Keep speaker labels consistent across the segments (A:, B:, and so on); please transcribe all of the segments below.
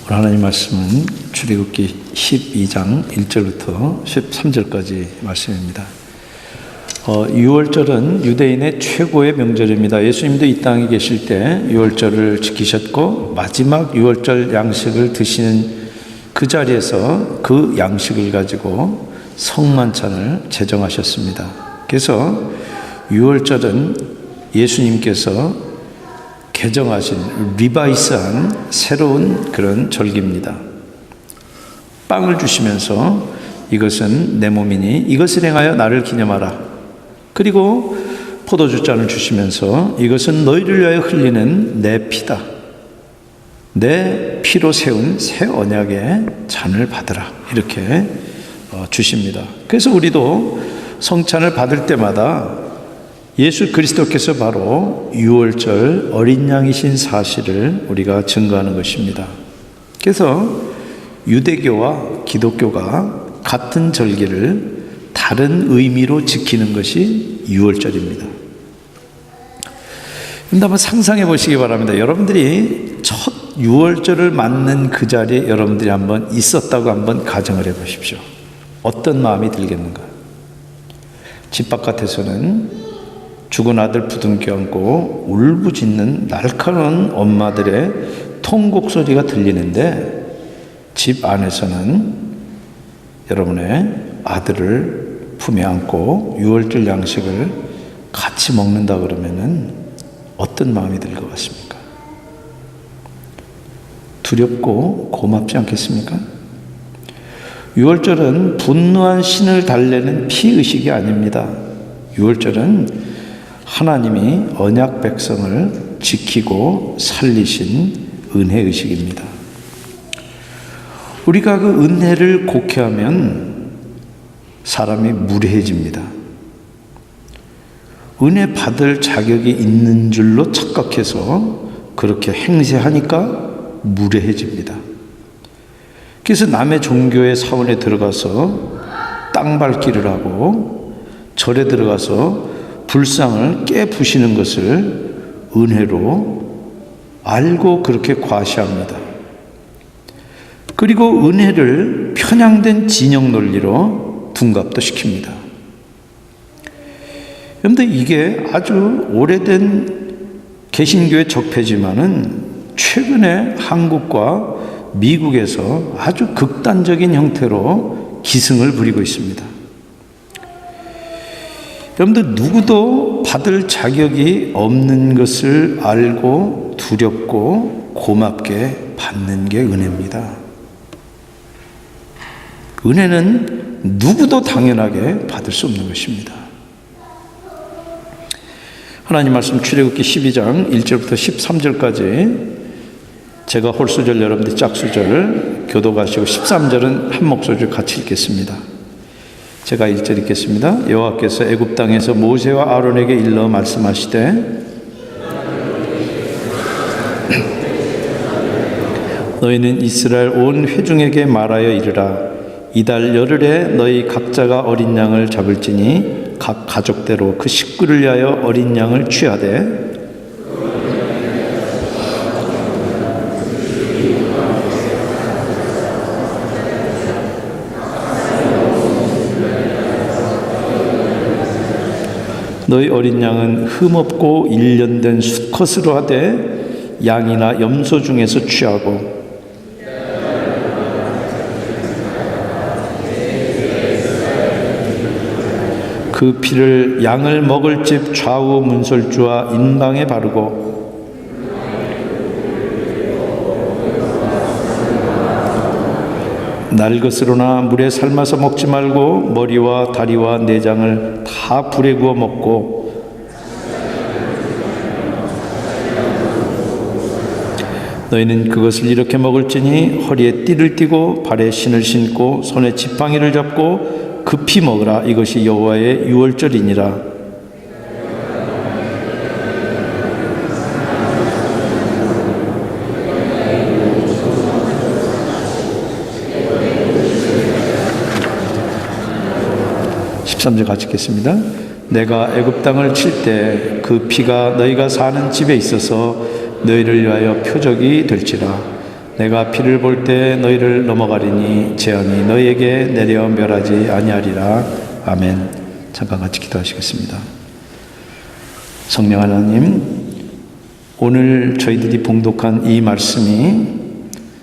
A: 오늘 하나님 말씀은 출애굽기 12장 1절부터 13절까지 말씀입니다. 6월절은 유대인의 최고의 명절입니다. 예수님도 이 땅에 계실 때 6월절을 지키셨고 마지막 6월절 양식을 드시는 그 자리에서 그 양식을 가지고 성만찬을 제정하셨습니다. 그래서 6월절은 예수님께서 개정하신 리바이스한 새로운 그런 절기입니다. 빵을 주시면서 이것은 내 몸이니 이것을 행하여 나를 기념하라. 그리고 포도주 잔을 주시면서 이것은 너희를 위하여 흘리는 내 피다. 내 피로 세운 새 언약의 잔을 받으라. 이렇게 주십니다. 그래서 우리도 성찬을 받을 때마다 예수 그리스도께서 바로 6월절 어린 양이신 사실을 우리가 증거하는 것입니다. 그래서 유대교와 기독교가 같은 절기를 다른 의미로 지키는 것이 6월절입니다. 그런데 한번 상상해 보시기 바랍니다. 여러분들이 첫 6월절을 맞는 그 자리에 여러분들이 한번 있었다고 한번 가정을 해 보십시오. 어떤 마음이 들겠는가? 집 바깥에서는 죽은 아들 부둥켜 안고 울부짖는 날카로운 엄마들의 통곡 소리가 들리는데 집 안에서는 여러분의 아들을 품에 안고 6월절 양식을 같이 먹는다 그러면은 어떤 마음이 들 것 같습니까? 두렵고 고맙지 않겠습니까? 6월절은 분노한 신을 달래는 피의식이 아닙니다. 6월절은 하나님이 언약 백성을 지키고 살리신 은혜의식입니다. 우리가 그 은혜를 곡해하면 사람이 무례해집니다. 은혜 받을 자격이 있는 줄로 착각해서 그렇게 행세하니까 무례해집니다. 그래서 남의 종교의 사원에 들어가서 땅 밟기를 하고 절에 들어가서 불상을 깨부시는 것을 은혜로 알고 그렇게 과시합니다. 그리고 은혜를 편향된 진영 논리로 둔갑도 시킵니다. 그런데 이게 아주 오래된 개신교의 적폐지만은 최근에 한국과 미국에서 아주 극단적인 형태로 기승을 부리고 있습니다. 여러분들 누구도 받을 자격이 없는 것을 알고 두렵고 고맙게 받는 게 은혜입니다. 은혜는 누구도 당연하게 받을 수 없는 것입니다. 하나님 말씀 출애굽기 12장 1절부터 13절까지 제가 홀수절 여러분들이 짝수절 교도가시고 13절은 한 목소리로 같이 읽겠습니다. 제가 1절 읽겠습니다. 여호와께서 애굽 땅에서 모세와 아론에게 일러 말씀하시되 너희는 이스라엘 온 회중에게 말하여 이르라. 이달 열흘에 너희 각자가 어린 양을 잡을지니 각 가족대로 그 식구를 위하여 어린 양을 취하되 너희 어린 양은 흠없고 일련된 수컷으로 하되 양이나 염소 중에서 취하고 그 피를 양을 먹을 집 좌우 문설주와 인방에 바르고 날 것으로나 물에 삶아서 먹지 말고 머리와 다리와 내장을 다 불에 구워 먹고 너희는 그것을 이렇게 먹을지니 허리에 띠를 띠고 발에 신을 신고 손에 지팡이를 잡고 급히 먹으라. 이것이 여호와의 6월절이니라. 같이 읽겠습니다. 내가 애굽 땅을 칠 때 그 피가 너희가 사는 집에 있어서 너희를 위하여 표적이 될지라. 내가 피를 볼 때 너희를 넘어가리니 재앙이 너희에게 내려 멸하지 아니하리라. 아멘. 잠깐 같이 기도하시겠습니다. 성령 하나님, 오늘 저희들이 봉독한 이 말씀이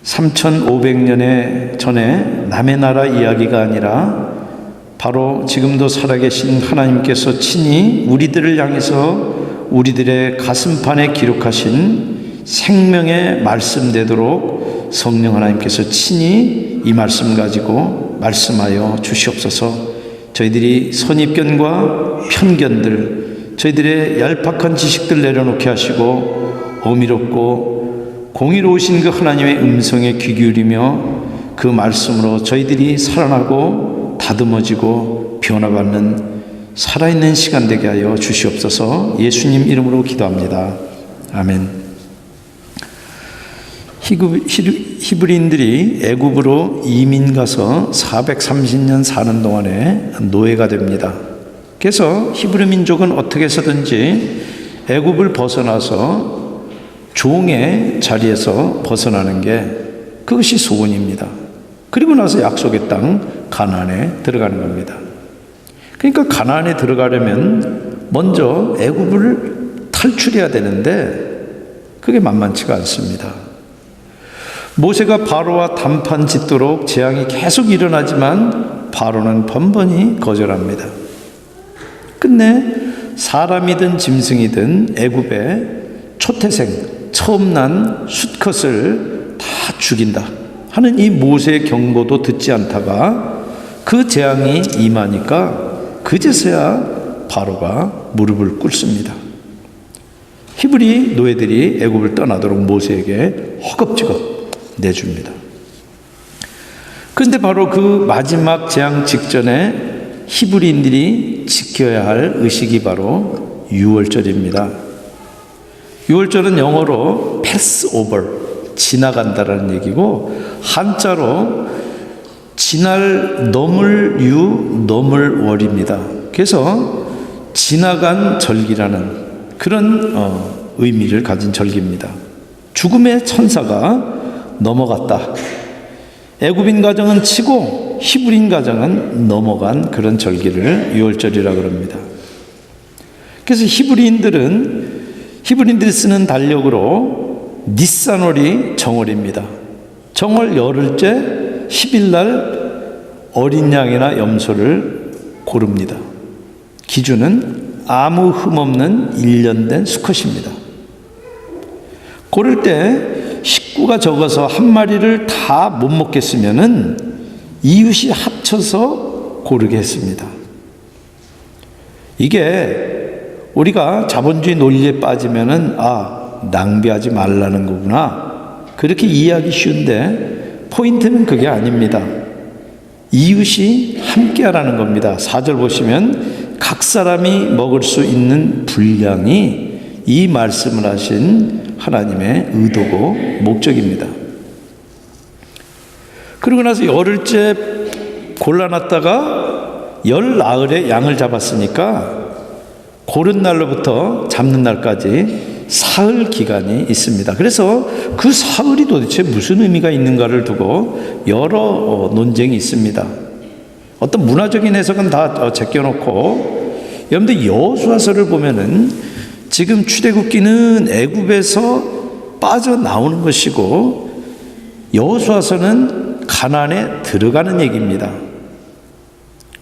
A: 3500년의 전에 남의 나라 이야기가 아니라 바로 지금도 살아계신 하나님께서 친히 우리들을 향해서 우리들의 가슴판에 기록하신 생명의 말씀 되도록 성령 하나님께서 친히 이 말씀 가지고 말씀하여 주시옵소서. 저희들이 선입견과 편견들, 저희들의 얄팍한 지식들 내려놓게 하시고 어미롭고 공의로우신 그 하나님의 음성에 귀 기울이며 그 말씀으로 저희들이 살아나고 다듬어지고 변화받는 살아있는 시간 되게 하여 주시옵소서. 예수님 이름으로 기도합니다. 아멘. 히브리인들이 애굽으로 이민 가서 430년 사는 동안에 노예가 됩니다. 그래서 히브리 민족은 어떻게 해서든지 애굽을 벗어나서 종의 자리에서 벗어나는 게 그것이 소원입니다. 그리고 나서 약속의 땅 가나안에 들어가는 겁니다. 그러니까 가나안에 들어가려면 먼저 애굽을 탈출해야 되는데 그게 만만치가 않습니다. 모세가 바로와 단판 짓도록 재앙이 계속 일어나지만 바로는 번번이 거절합니다. 끝내 사람이든 짐승이든 애굽의 초태생, 처음 난 수컷을 다 죽인다 하는 이 모세의 경고도 듣지 않다가 그 재앙이 임하니까 그제서야 바로가 무릎을 꿇습니다. 히브리 노예들이 애굽을 떠나도록 모세에게 허겁지겁 내줍니다. 그런데 바로 그 마지막 재앙 직전에 히브리인들이 지켜야 할 의식이 바로 유월절입니다. 유월절은 영어로 패스오버, 지나간다라는 얘기고 한자로 지날 넘을 유 넘을 월입니다. 그래서 지나간 절기라는 그런 의미를 가진 절기입니다. 죽음의 천사가 넘어갔다. 애굽인 가정은 치고 히브리인 가정은 넘어간 그런 절기를 유월절이라고 합니다. 그래서 히브리인들이 쓰는 달력으로 니산월이 정월입니다. 정월 열흘째 10일 날 어린 양이나 염소를 고릅니다. 기준은 아무 흠 없는 1년 된 수컷입니다. 고를 때 식구가 적어서 한 마리를 다 못 먹겠으면은 이웃이 합쳐서 고르게 했습니다. 이게 우리가 자본주의 논리에 빠지면은 낭비하지 말라는 거구나 그렇게 이해하기 쉬운데 포인트는 그게 아닙니다. 이웃이 함께하라는 겁니다. 4절 보시면 각 사람이 먹을 수 있는 분량이 이 말씀을 하신 하나님의 의도고 목적입니다. 그러고 나서 열흘째 골라놨다가 열 나흘에 양을 잡았으니까 고른 날로부터 잡는 날까지 사흘 기간이 있습니다. 그래서 그 사흘이 도대체 무슨 의미가 있는가를 두고 여러 논쟁이 있습니다. 어떤 문화적인 해석은 다 제껴놓고 여러분들 여호수아서를 보면은 지금 출애굽기는 애굽에서 빠져나오는 것이고 여호수아서는 가나안에 들어가는 얘기입니다.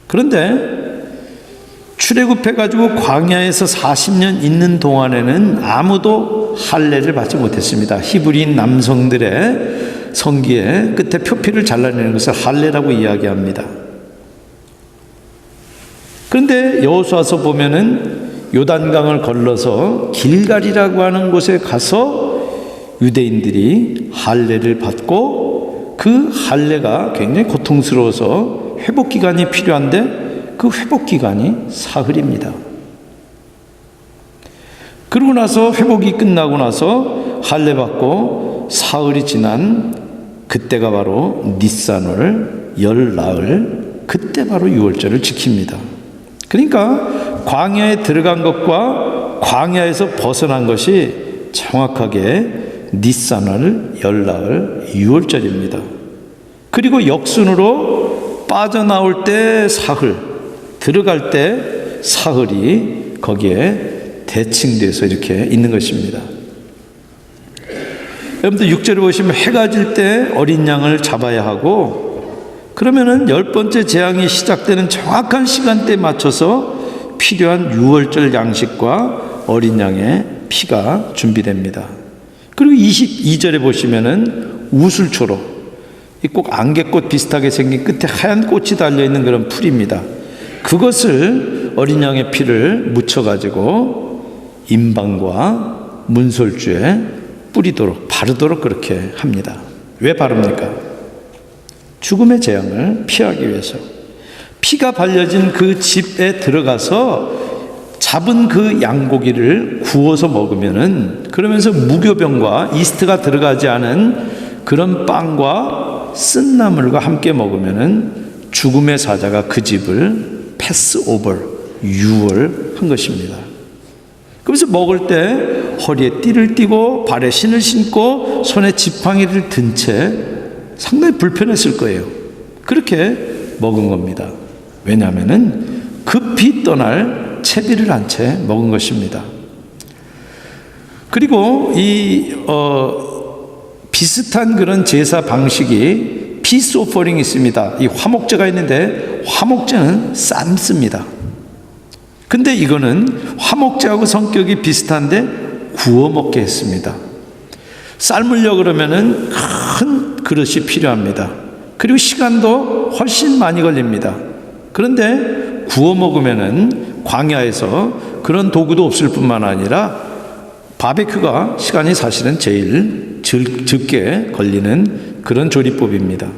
A: 그런데 출애굽해가지고 광야에서 40년 있는 동안에는 아무도 할례를 받지 못했습니다. 히브리인 남성들의 성기에 끝에 표피를 잘라내는 것을 할례라고 이야기합니다. 그런데 여호수아서 보면은 요단강을 건너서 길갈이라고 하는 곳에 가서 유대인들이 할례를 받고 그 할례가 굉장히 고통스러워서 회복 기간이 필요한데 그 회복 기간이 사흘입니다. 그러고 나서 회복이 끝나고 나서 할례 받고 사흘이 지난 그때가 바로 니산월 열 나흘 그때 바로 유월절을 지킵니다. 그러니까 광야에 들어간 것과 광야에서 벗어난 것이 정확하게 니산월, 열나흘, 유월절입니다. 그리고 역순으로 빠져나올 때 사흘, 들어갈 때 사흘이 거기에 대칭돼서 이렇게 있는 것입니다. 여러분들 6절에 보시면 해가 질 때 어린 양을 잡아야 하고, 그러면은 10번째 재앙이 시작되는 정확한 시간대에 맞춰서 필요한 유월절 양식과 어린 양의 피가 준비됩니다. 그리고 22절에 보시면은 우슬초로, 이 꼭 안개꽃 비슷하게 생긴 끝에 하얀 꽃이 달려있는 그런 풀입니다. 그것을 어린 양의 피를 묻혀가지고 임방과 문설주에 뿌리도록, 바르도록 그렇게 합니다. 왜 바릅니까? 죽음의 재앙을 피하기 위해서. 피가 발려진 그 집에 들어가서 잡은 그 양고기를 구워서 먹으면은, 그러면서 무교병과 이스트가 들어가지 않은 그런 빵과 쓴 나물과 함께 먹으면은 죽음의 사자가 그 집을 패스오버, 유월한 것입니다. 그래서 먹을 때 허리에 띠를 띠고 발에 신을 신고 손에 지팡이를 든 채 상당히 불편했을 거예요. 그렇게 먹은 겁니다. 왜냐하면은 급히 떠날 채비를 한 채 먹은 것입니다. 그리고 이 비슷한 그런 제사 방식이 피스 오퍼링이 있습니다. 이 화목제가 있는데 화목제는 삶습니다. 근데 이거는 화목제하고 성격이 비슷한데 구워 먹게 했습니다. 삶으려고 그러면은 큰 그릇이 필요합니다. 그리고 시간도 훨씬 많이 걸립니다. 그런데 구워 먹으면은 광야에서 그런 도구도 없을 뿐만 아니라 바베큐가 시간이 사실은 제일 적게 걸리는 그런 조리법입니다.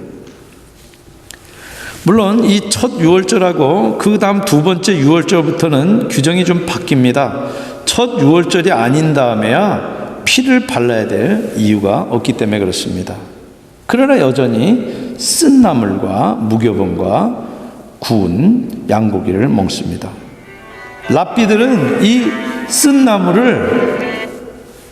A: 물론 이 첫 유월절하고 그 다음 두 번째 유월절부터는 규정이 좀 바뀝니다. 첫 유월절이 아닌 다음에야 피를 발라야 될 이유가 없기 때문에 그렇습니다. 그러나 여전히 쓴 나물과 무교병과 구운 양고기를 먹습니다. 랍비들은 이 쓴 나물을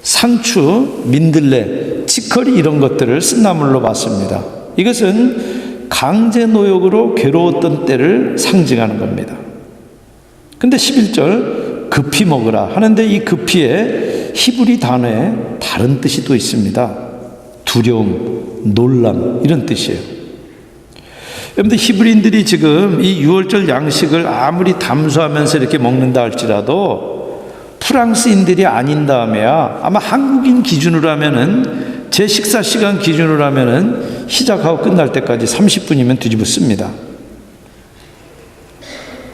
A: 상추, 민들레, 치커리 이런 것들을 쓴 나물로 봤습니다. 이것은 강제 노역으로 괴로웠던 때를 상징하는 겁니다. 근데 11절 급히 먹으라 하는데 이 급히에 히브리 단어에 다른 뜻이 또 있습니다. 두려움, 놀람 이런 뜻이에요. 여러분들 히브리인들이 지금 이 유월절 양식을 아무리 담수하면서 이렇게 먹는다 할지라도 프랑스인들이 아닌 다음에야 아마 한국인 기준으로 하면은 제 식사 시간 기준으로 하면은 시작하고 끝날 때까지 30분이면 뒤집어 씁니다.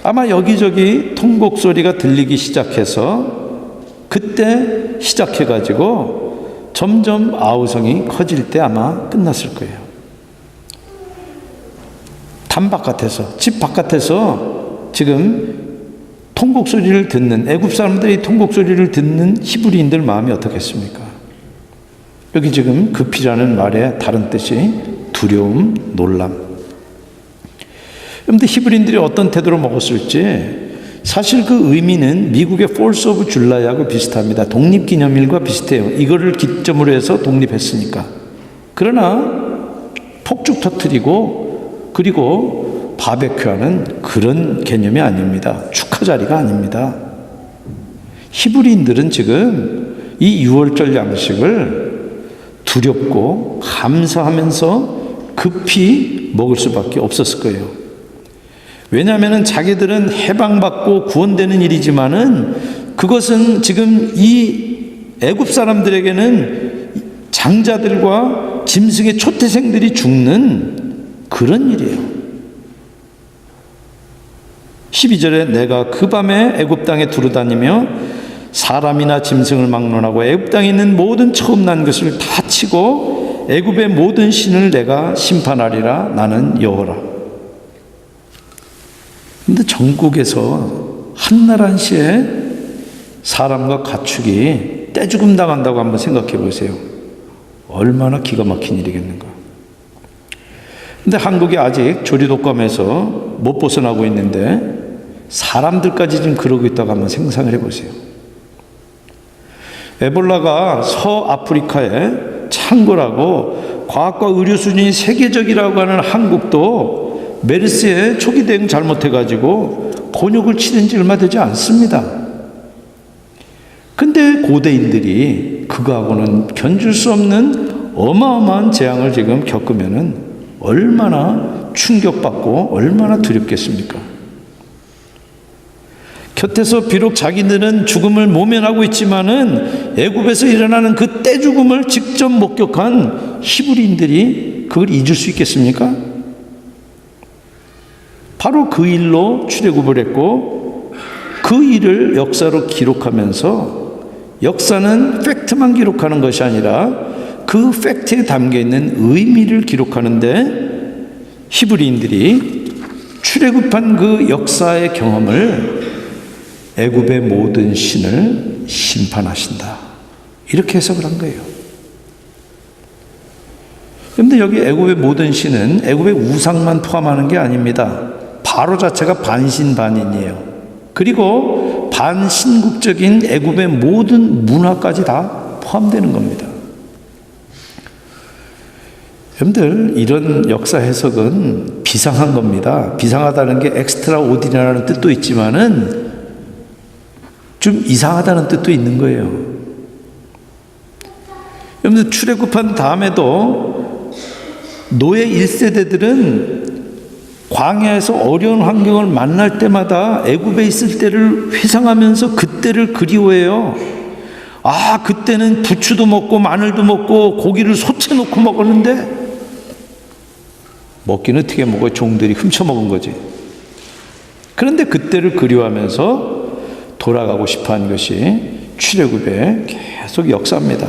A: 아마 여기저기 통곡 소리가 들리기 시작해서 그때 시작해가지고 점점 아우성이 커질 때 아마 끝났을 거예요. 담 바깥에서, 집 바깥에서 지금 통곡 소리를 듣는, 애굽 사람들이 통곡 소리를 듣는 히브리인들 마음이 어떻겠습니까? 여기 지금 급히라는 말의 다른 뜻이 두려움, 놀람. 그런데 히브리인들이 어떤 태도로 먹었을지 사실 그 의미는 미국의 Fourth of July하고 비슷합니다. 독립기념일과 비슷해요. 이거를 기점으로 해서 독립했으니까. 그러나 폭죽 터뜨리고 그리고 바베큐하는 그런 개념이 아닙니다. 축하 자리가 아닙니다. 히브리인들은 지금 이 유월절 양식을 두렵고 감사하면서 급히 먹을 수밖에 없었을 거예요. 왜냐하면 자기들은 해방받고 구원되는 일이지만은 그것은 지금 이 애굽 사람들에게는 장자들과 짐승의 초태생들이 죽는 그런 일이에요. 12절에 내가 그 밤에 애굽 땅에 두루다니며 사람이나 짐승을 막론하고 애굽 땅에 있는 모든 처음 난 것을 다 치고 애굽의 모든 신을 내가 심판하리라. 나는 여호와라. 근데 전국에서 한날 한시에 사람과 가축이 떼죽음 당한다고 한번 생각해 보세요. 얼마나 기가 막힌 일이겠는가. 근데 한국이 아직 조리독감에서 못 벗어나고 있는데 사람들까지 지금 그러고 있다고 한번 상상을 해보세요. 에볼라가 서아프리카에 창궐하고 과학과 의료 수준이 세계적이라고 하는 한국도 메르스의 초기 대응 잘못해가지고 곤욕을 치른 지 얼마 되지 않습니다. 근데 고대인들이 그거하고는 견줄 수 없는 어마어마한 재앙을 지금 겪으면은 얼마나 충격받고 얼마나 두렵겠습니까? 곁에서 비록 자기들은 죽음을 모면하고 있지만은 애굽에서 일어나는 그 떼죽음을 직접 목격한 히브리인들이 그걸 잊을 수 있겠습니까? 바로 그 일로 출애굽을 했고 그 일을 역사로 기록하면서 역사는 팩트만 기록하는 것이 아니라 그 팩트에 담겨있는 의미를 기록하는데 히브리인들이 출애굽한 그 역사의 경험을 애굽의 모든 신을 심판하신다. 이렇게 해석을 한 거예요. 그런데 여기 애굽의 모든 신은 애굽의 우상만 포함하는 게 아닙니다. 바로 자체가 반신반인이에요. 그리고 반신국적인 애굽의 모든 문화까지 다 포함되는 겁니다. 여러분들, 이런 역사 해석은 비상한 겁니다. 비상하다는 게 엑스트라 오디나라는 뜻도 있지만은 좀 이상하다는 뜻도 있는 거예요. 여러분들, 출애굽한 다음에도 노예 1세대들은 광야에서 어려운 환경을 만날 때마다 애굽에 있을 때를 회상하면서 그때를 그리워해요. 아, 그때는 부추도 먹고 마늘도 먹고 고기를 솥에 놓고 먹었는데, 먹기는 어떻게 먹어요? 종들이 훔쳐 먹은 거지. 그런데 그때를 그리워하면서 돌아가고 싶어한 것이 출애굽의 계속 역사입니다.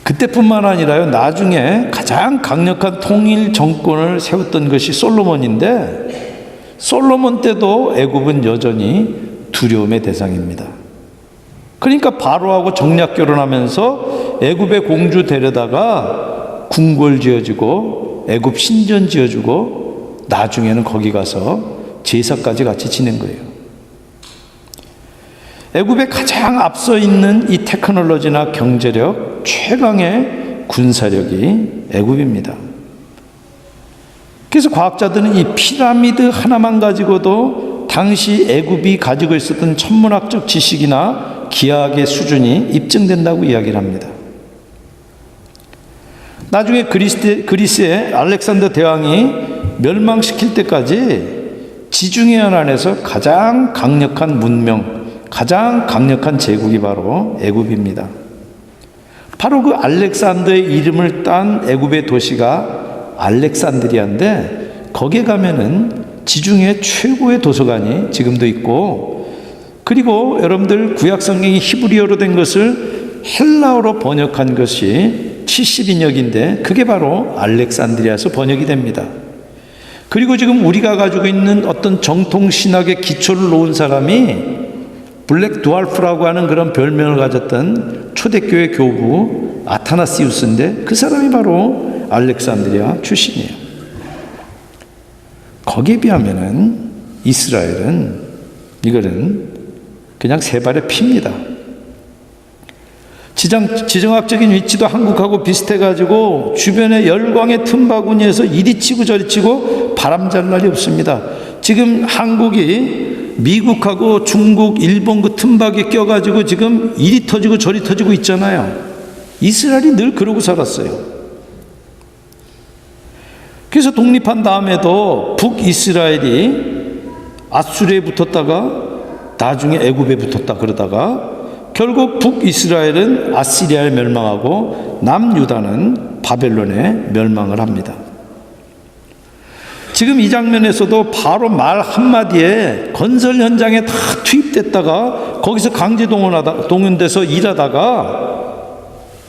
A: 그때뿐만 아니라요, 나중에 가장 강력한 통일 정권을 세웠던 것이 솔로몬인데, 솔로몬 때도 애굽은 여전히 두려움의 대상입니다. 그러니까 바로하고 정략 결혼하면서 애굽의 공주 데려다가 궁궐 지어주고 애굽 신전 지어주고 나중에는 거기 가서 제사까지 같이 지낸 거예요. 애굽에 가장 앞서 있는 이 테크놀로지나 경제력, 최강의 군사력이 애굽입니다. 그래서 과학자들은 이 피라미드 하나만 가지고도 당시 애굽이 가지고 있었던 천문학적 지식이나 기하학의 수준이 입증된다고 이야기를 합니다. 나중에 그리스의 알렉산더 대왕이 멸망시킬 때까지 지중해 연안에서 가장 강력한 문명, 가장 강력한 제국이 바로 애굽입니다. 바로 그 알렉산더의 이름을 딴 애굽의 도시가 알렉산드리아인데, 거기에 가면은 지중해 최고의 도서관이 지금도 있고, 그리고 여러분들 구약 성경이 히브리어로 된 것을 헬라어로 번역한 것이 70인역인데 그게 바로 알렉산드리아에서 번역이 됩니다. 그리고 지금 우리가 가지고 있는 어떤 정통 신학의 기초를 놓은 사람이 블랙 드왈프라고 하는 그런 별명을 가졌던 초대교회 교부 아타나시우스인데, 그 사람이 바로 알렉산드리아 출신이에요. 거기에 비하면은 이스라엘은 이거는 그냥 세 발의 피입니다. 지정학적인 위치도 한국하고 비슷해가지고 주변에 열광의 틈바구니에서 이리 치고 저리 치고 바람 잘 날이 없습니다. 지금 한국이 미국하고 중국, 일본 그 틈바구니에 껴가지고 지금 이리 터지고 저리 터지고 있잖아요. 이스라엘이 늘 그러고 살았어요. 그래서 독립한 다음에도 북이스라엘이 아수르에 붙었다가 나중에 애굽에 붙었다 그러다가 결국 북이스라엘은 아시리아에 멸망하고 남유다는 바벨론에 멸망을 합니다. 지금 이 장면에서도 바로 말 한마디에 건설 현장에 다 투입됐다가 거기서 강제 동원돼서 일하다가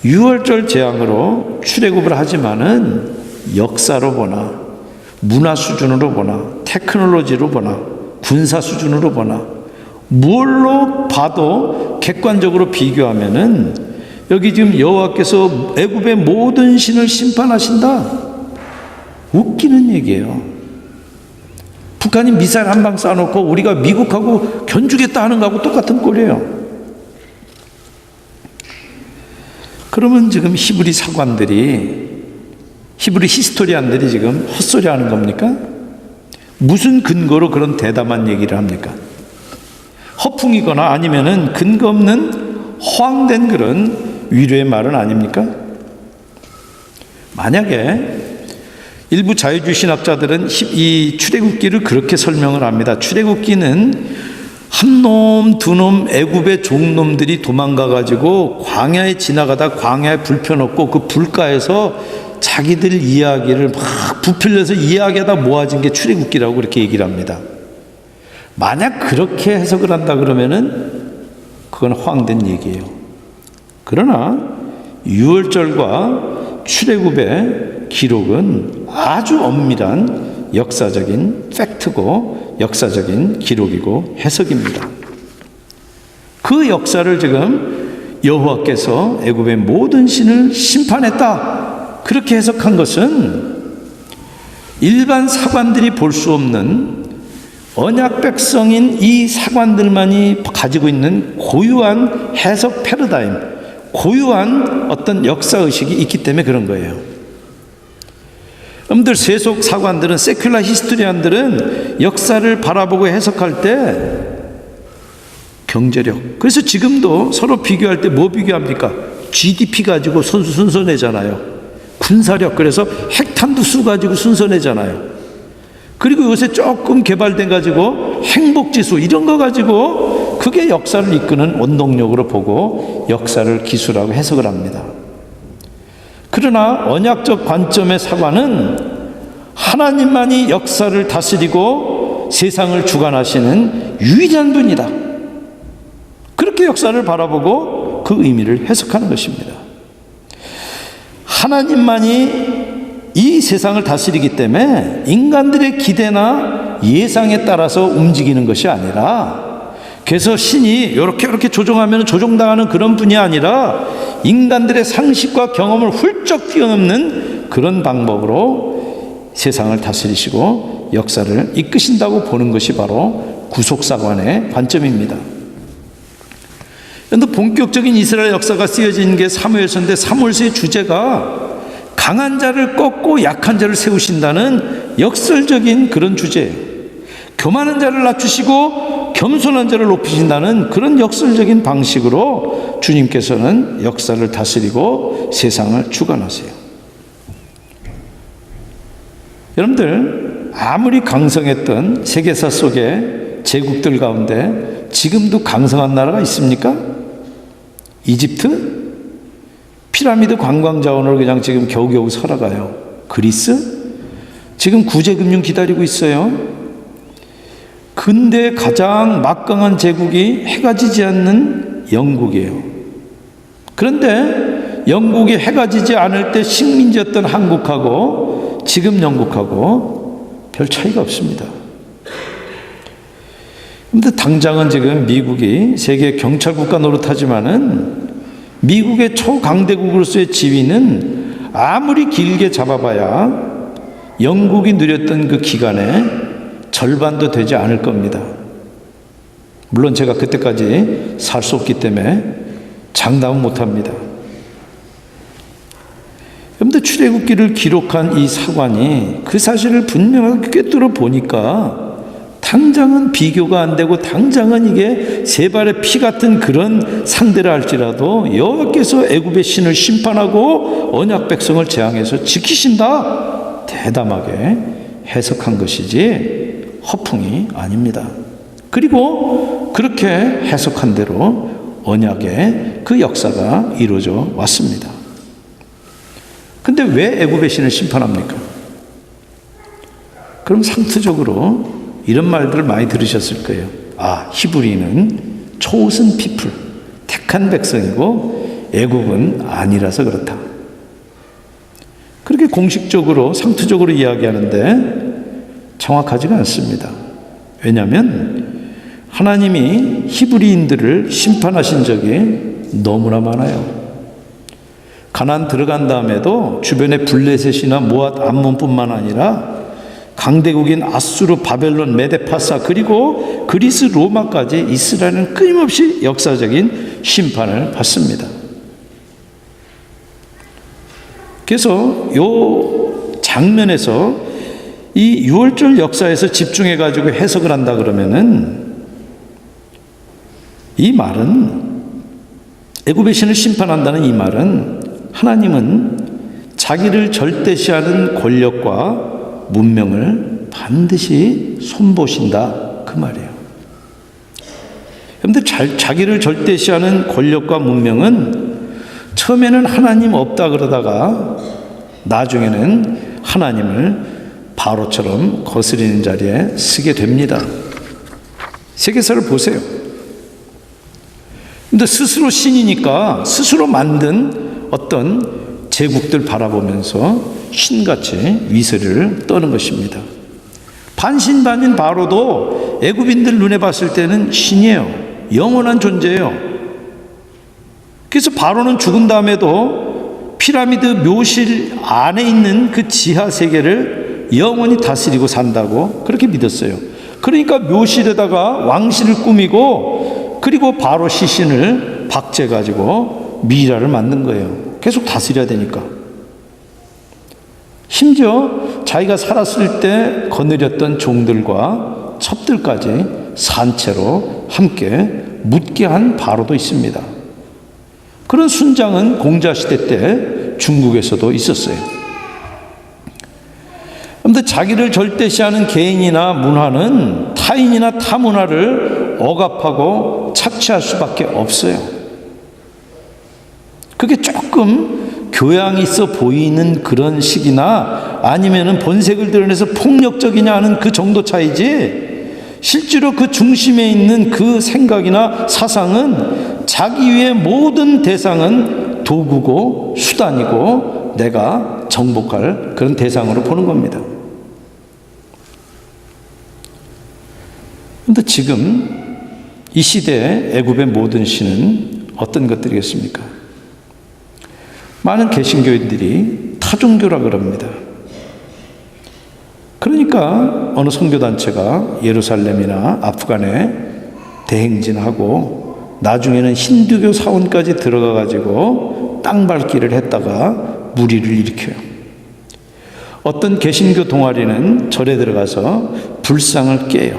A: 6월절 재앙으로 출애굽을 하지만은 역사로 보나 문화 수준으로 보나 테크놀로지로 보나 군사 수준으로 보나 뭘로 봐도 객관적으로 비교하면은 여기 지금 여호와께서 애굽의 모든 신을 심판하신다. 웃기는 얘기예요. 북한이 미사일 한 방 쏴놓고 우리가 미국하고 견주겠다 하는 거하고 똑같은 꼴이에요. 그러면 지금 히브리 사관들이, 히브리 히스토리안들이 지금 헛소리 하는 겁니까? 무슨 근거로 그런 대담한 얘기를 합니까? 허풍이거나 아니면은 근거 없는 허황된 그런 위로의 말은 아닙니까? 만약에 일부 자유주의 신학자들은 이 출애굽기를 그렇게 설명을 합니다. 출애굽기는 한 놈, 두 놈 애굽의 종놈들이 도망가 가지고 광야에 지나가다 광야에 불 펴놓고 그 불가에서 자기들 이야기를 막 부풀려서 이야기하다 모아진 게 출애굽기라고 그렇게 얘기를 합니다. 만약 그렇게 해석을 한다 그러면은 그건 허황된 얘기예요. 그러나 유월절과 출애굽의 기록은 아주 엄밀한 역사적인 팩트고 역사적인 기록이고 해석입니다. 그 역사를 지금 여호와께서 애굽의 모든 신을 심판했다, 그렇게 해석한 것은 일반 사관들이 볼 수 없는 언약 백성인 이 사관들만이 가지고 있는 고유한 해석 패러다임, 고유한 어떤 역사의식이 있기 때문에 그런 거예요. 여러분들 세속 사관들은, 세큘라 히스토리안들은 역사를 바라보고 해석할 때 경제력, 그래서 지금도 서로 비교할 때 뭐 비교합니까? GDP 가지고 순서 내잖아요. 군사력, 그래서 핵탄두 수 가지고 순서 내잖아요. 그리고 요새 조금 개발된 가지고 행복지수 이런 거 가지고 그게 역사를 이끄는 원동력으로 보고 역사를 기술하고 해석을 합니다. 그러나 언약적 관점의 사관은 하나님만이 역사를 다스리고 세상을 주관하시는 유일한 분이다, 그렇게 역사를 바라보고 그 의미를 해석하는 것입니다. 하나님만이 이 세상을 다스리기 때문에 인간들의 기대나 예상에 따라서 움직이는 것이 아니라, 그래서 신이 이렇게 조종하면 조종당하는 그런 분이 아니라 인간들의 상식과 경험을 훌쩍 뛰어넘는 그런 방법으로 세상을 다스리시고 역사를 이끄신다고 보는 것이 바로 구속사관의 관점입니다. 그런데 본격적인 이스라엘 역사가 쓰여진 게 사무엘서인데, 사무엘서의 주제가 강한 자를 꺾고 약한 자를 세우신다는 역설적인 그런 주제예요. 교만한 자를 낮추시고 겸손한 자를 높이신다는 그런 역설적인 방식으로 주님께서는 역사를 다스리고 세상을 주관하세요. 여러분들, 아무리 강성했던 세계사 속의 제국들 가운데 지금도 강성한 나라가 있습니까? 이집트? 피라미드 관광 자원으로 그냥 지금 겨우겨우 살아가요. 그리스? 지금 구제금융 기다리고 있어요. 근대 가장 막강한 제국이 해가 지지 않는 영국이에요. 그런데 영국이 해가 지지 않을 때 식민지였던 한국하고 지금 영국하고 별 차이가 없습니다. 그런데 당장은 지금 미국이 세계 경찰국가 노릇하지만은 미국의 초강대국으로서의 지위는 아무리 길게 잡아봐야 영국이 누렸던 그 기간에 절반도 되지 않을 겁니다. 물론 제가 그때까지 살 수 없기 때문에 장담은 못합니다. 여러분들, 출애굽기를 기록한 이 사관이 그 사실을 분명하게 꿰뚫어 보니까 당장은 비교가 안 되고 당장은 이게 세 발의 피 같은 그런 상대를 할지라도 여호와께서 애굽의 신을 심판하고 언약 백성을 재앙해서 지키신다, 대담하게 해석한 것이지 허풍이 아닙니다. 그리고 그렇게 해석한 대로 언약의 그 역사가 이루어져 왔습니다. 근데 왜 애굽의 신을 심판합니까? 그럼 상투적으로 이런 말들을 많이 들으셨을 거예요. 아, 히브리는 초슨 피플, 택한 백성이고 애국은 아니라서 그렇다. 그렇게 공식적으로 상투적으로 이야기하는데 정확하지가 않습니다. 왜냐하면 하나님이 히브리인들을 심판하신 적이 너무나 많아요. 가나안 들어간 다음에도 주변에 블레셋이나 모압, 암몬뿐만 아니라 강대국인 아수르, 바벨론, 메데파사, 그리고 그리스, 로마까지 이스라엘은 끊임없이 역사적인 심판을 받습니다. 그래서 요 장면에서 이 유월절 역사에서 집중해 가지고 해석을 한다 그러면은 이 말은 애굽의 신을 심판한다는 이 말은 하나님은 자기를 절대시하는 권력과 문명을 반드시 손보신다 그 말이에요. 여러분들 자기를 절대시하는 권력과 문명은 처음에는 하나님 없다 그러다가 나중에는 하나님을 바로처럼 거스리는 자리에 서게 됩니다. 세계사를 보세요. 근데 스스로 신이니까 스스로 만든 어떤 제국들 바라보면서 신같이 위세를 떠는 것입니다. 반신반인 바로도 애굽인들 눈에 봤을 때는 신이에요. 영원한 존재예요. 그래서 바로는 죽은 다음에도 피라미드 묘실 안에 있는 그 지하 세계를 영원히 다스리고 산다고 그렇게 믿었어요. 그러니까 묘실에다가 왕실을 꾸미고 그리고 바로 시신을 박제 가지고 미이라를 만든 거예요. 계속 다스려야 되니까. 심지어 자기가 살았을 때 거느렸던 종들과 첩들까지 산채로 함께 묻게 한 바로도 있습니다. 그런 순장은 공자시대 때 중국에서도 있었어요. 그런데 자기를 절대시하는 개인이나 문화는 타인이나 타 문화를 억압하고 착취할 수밖에 없어요. 그게 조금 교양이 있어 보이는 그런 식이나 아니면은 본색을 드러내서 폭력적이냐 하는 그 정도 차이지, 실제로 그 중심에 있는 그 생각이나 사상은 자기 위의 모든 대상은 도구고 수단이고 내가 정복할 그런 대상으로 보는 겁니다. 그런데 지금 이 시대의 애굽의 모든 신은 어떤 것들이겠습니까? 많은 개신교인들이 타종교라 그럽니다. 그러니까 어느 선교단체가 예루살렘이나 아프간에 대행진하고 나중에는 힌두교 사원까지 들어가 가지고 땅 밟기를 했다가 무리를 일으켜요. 어떤 개신교 동아리는 절에 들어가서 불상을 깨요.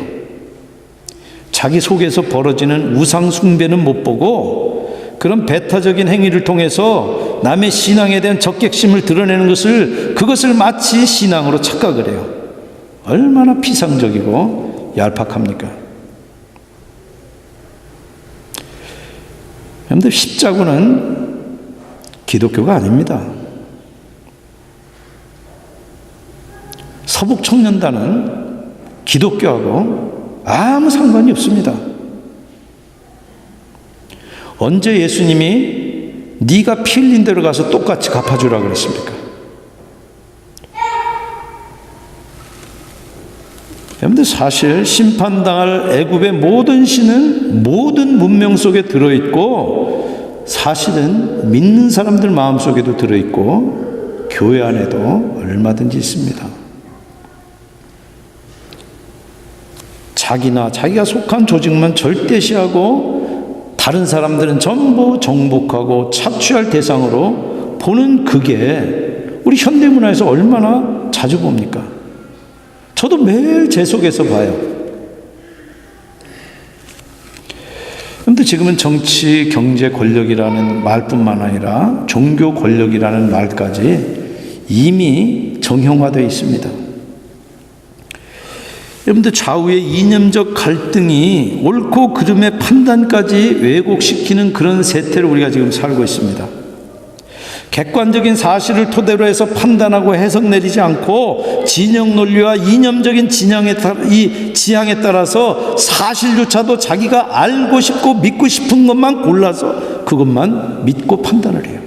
A: 자기 속에서 벌어지는 우상 숭배는 못 보고 그런 배타적인 행위를 통해서 남의 신앙에 대한 적객심을 드러내는 그것을 마치 신앙으로 착각을 해요. 얼마나 피상적이고 얄팍합니까? 여러분들, 십자군은 기독교가 아닙니다. 서북청년단은 기독교하고 아무 상관이 없습니다. 언제 예수님이 네가 피 흘린 대로 가서 똑같이 갚아주라 그랬습니까? 여러분들, 사실 심판당할 애굽의 모든 신은 모든 문명 속에 들어있고 사실은 믿는 사람들 마음속에도 들어있고 교회 안에도 얼마든지 있습니다. 자기가 속한 조직만 절대시하고 다른 사람들은 전부 정복하고 착취할 대상으로 보는 그게 우리 현대문화에서 얼마나 자주 봅니까? 저도 매일 제 속에서 봐요. 그런데 지금은 정치, 경제 권력이라는 말뿐만 아니라 종교 권력이라는 말까지 이미 정형화되어 있습니다. 여러분들, 좌우의 이념적 갈등이 옳고 그름의 판단까지 왜곡시키는 그런 세태를 우리가 지금 살고 있습니다. 객관적인 사실을 토대로 해서 판단하고 해석 내리지 않고 진영 논리와 이념적인 지향에 따라서 사실조차도 자기가 알고 싶고 믿고 싶은 것만 골라서 그것만 믿고 판단을 해요.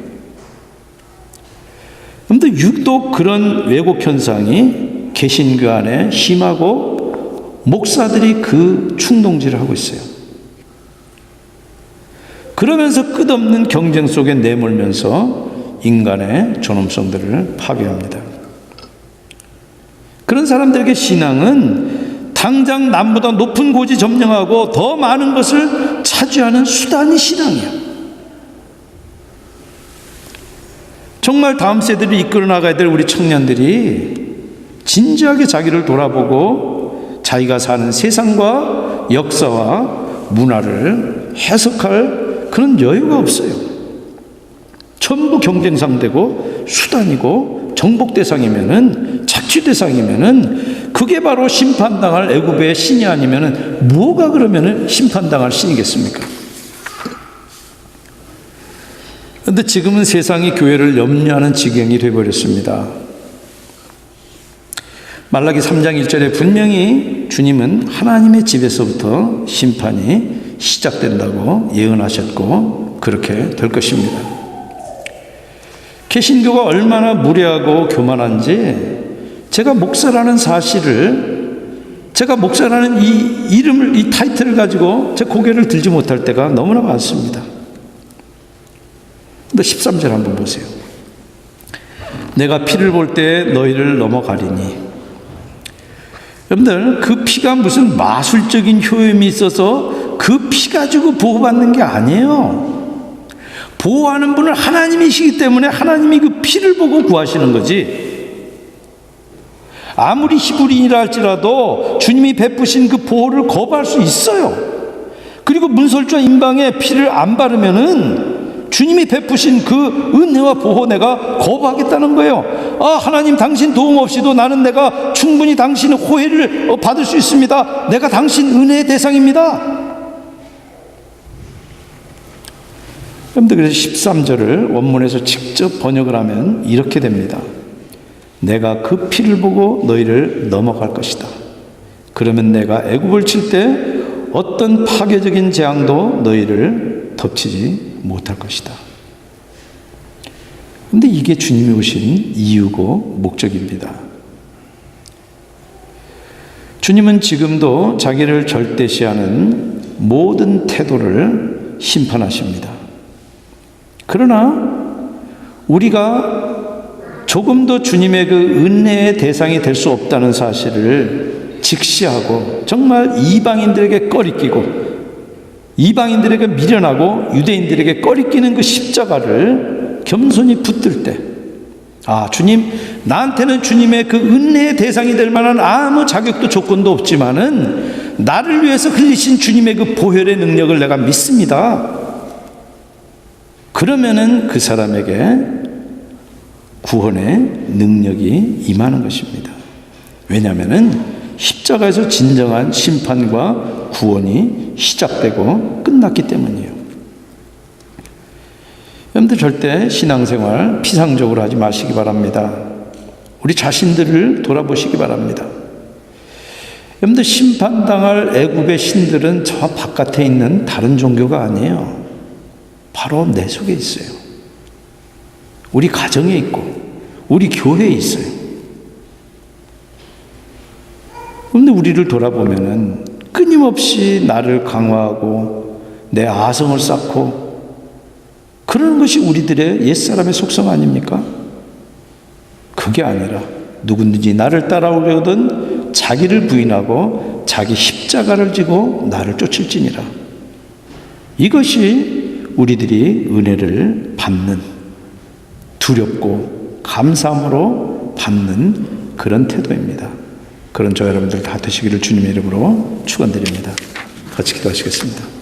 A: 그런데 유독 그런 왜곡 현상이 개신교 안에 심하고 목사들이 그 충동질을 하고 있어요. 그러면서 끝없는 경쟁 속에 내몰면서 인간의 존엄성들을 파괴합니다. 그런 사람들에게 신앙은 당장 남보다 높은 고지 점령하고 더 많은 것을 차지하는 수단이 신앙이에요. 정말 다음 세대를 이끌어 나가야 될 우리 청년들이 진지하게 자기를 돌아보고 자기가 사는 세상과 역사와 문화를 해석할 그런 여유가 없어요. 전부 경쟁 상대고 수단이고 정복 대상이면은, 착취 대상이면은 그게 바로 심판당할 애굽의 신이 아니면은 뭐가 그러면은 심판당할 신이겠습니까? 그런데 지금은 세상이 교회를 염려하는 지경이 되어버렸습니다. 말라기 3장 1절에 분명히 주님은 하나님의 집에서부터 심판이 시작된다고 예언하셨고 그렇게 될 것입니다. 개신교가 얼마나 무례하고 교만한지 제가 목사라는 사실을, 제가 목사라는 이 이름을, 이 타이틀을 가지고 제 고개를 들지 못할 때가 너무나 많습니다. 근데 13절 한번 보세요. 내가 피를 볼 때 너희를 넘어가리니. 여러분들, 그 피가 무슨 마술적인 효험이 있어서 그 피 가지고 보호받는 게 아니에요. 보호하는 분은 하나님이시기 때문에 하나님이 그 피를 보고 구하시는 거지. 아무리 히브리인이라 할지라도 주님이 베푸신 그 보호를 거부할 수 있어요. 그리고 문설주와 임방에 피를 안 바르면은 주님이 베푸신 그 은혜와 보호 내가 거부하겠다는 거예요. 아, 하나님 당신 도움 없이도 나는 내가 충분히 당신의 호혜를 받을 수 있습니다. 내가 당신 은혜의 대상입니다. 그런데 그래서 13절을 원문에서 직접 번역을 하면 이렇게 됩니다. 내가 그 피를 보고 너희를 넘어갈 것이다. 그러면 내가 애굽을 칠 때 어떤 파괴적인 재앙도 너희를 덮치지 못할 것이다. 그런데 이게 주님이 오신 이유고 목적입니다. 주님은 지금도 자기를 절대시하는 모든 태도를 심판하십니다. 그러나 우리가 조금도 주님의 그 은혜의 대상이 될 수 없다는 사실을 직시하고 정말 이방인들에게 꺼리끼고 이방인들에게 미련하고 유대인들에게 꺼리끼는 그 십자가를 겸손히 붙들 때, 아, 주님, 나한테는 주님의 그 은혜의 대상이 될 만한 아무 자격도 조건도 없지만은 나를 위해서 흘리신 주님의 그 보혈의 능력을 내가 믿습니다. 그러면은 그 사람에게 구원의 능력이 임하는 것입니다. 왜냐하면은 십자가에서 진정한 심판과 구원이 시작되고 끝났기 때문이에요. 여러분들 절대 신앙생활 피상적으로 하지 마시기 바랍니다. 우리 자신들을 돌아보시기 바랍니다. 여러분들 심판당할 애굽의 신들은 저 바깥에 있는 다른 종교가 아니에요. 바로 내 속에 있어요. 우리 가정에 있고 우리 교회에 있어요. 그런데 우리를 돌아보면은 끊임없이 나를 강화하고 내 아성을 쌓고 그러는 것이 우리들의 옛사람의 속성 아닙니까? 그게 아니라 누구든지 나를 따라오려거든 자기를 부인하고 자기 십자가를 지고 나를 쫓을지니라. 이것이 우리들이 은혜를 받는, 두렵고 감사함으로 받는 그런 태도입니다. 그런 저 여러분들 다 되시기를 주님의 이름으로 축원드립니다. 같이 기도하시겠습니다.